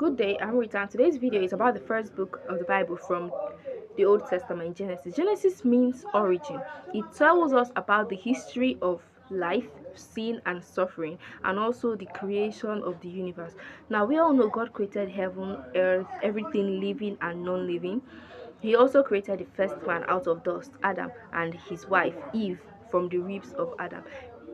Good day, I'm Rita, and today's video is about the first book of the Bible from the Old Testament, Genesis. Genesis means origin. It tells us about the history of life, sin, and suffering, and also the creation of the universe. Now, we all know God created heaven, earth, everything living and non living. He also created the first man out of dust, Adam, and his wife, Eve, from the ribs of Adam.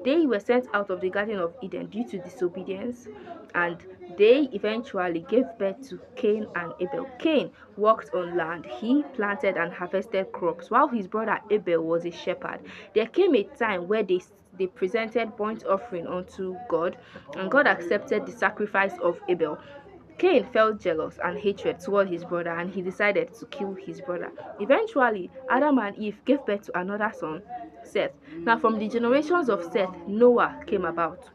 They were sent out of the Garden of Eden due to disobedience, and they eventually gave birth to Cain and Abel. Cain worked on land, he planted and harvested crops, while his brother Abel was a shepherd. There came a time where they presented burnt offering unto God, and God accepted the sacrifice of Abel. Cain felt jealous and hatred toward his brother, and he decided to kill his brother. Eventually, Adam and Eve gave birth to another son, Seth. Now, from the generations of Seth, Noah came about.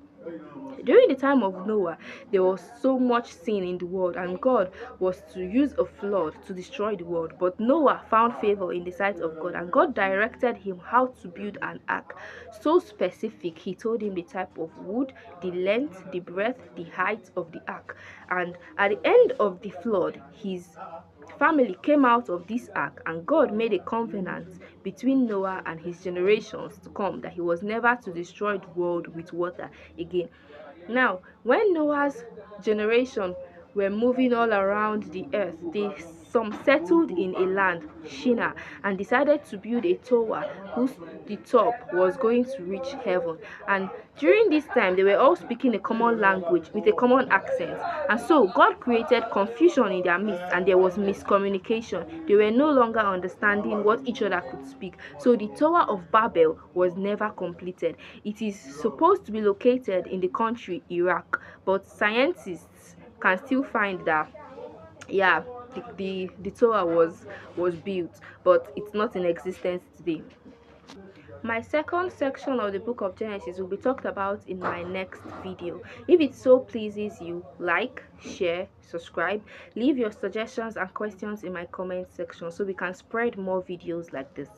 During the time of Noah, there was so much sin in the world, and God was to use a flood to destroy the world. But Noah found favor in the sight of God, and God directed him how to build an ark. So specific, he told him the type of wood, the length, the breadth, the height of the ark. And at the end of the flood, his family came out of this ark, and God made a covenant between Noah and his generations to come that he was never to destroy the world with water again. Now, when Noah's generation were moving all around the earth, some settled in a land, Shinar, and decided to build a tower whose the top was going to reach heaven. And during this time, they were all speaking a common language with a common accent. And so God created confusion in their midst, and there was miscommunication. They were no longer understanding what each other could speak. So the Tower of Babel was never completed. It is supposed to be located in the country Iraq, but scientists can still find that, yeah, the tower was built, but it's not in existence today. My second section of the book of Genesis will be talked about in my next video. If it so pleases you, like, share, subscribe, leave your suggestions and questions in my comment section so we can spread more videos like this.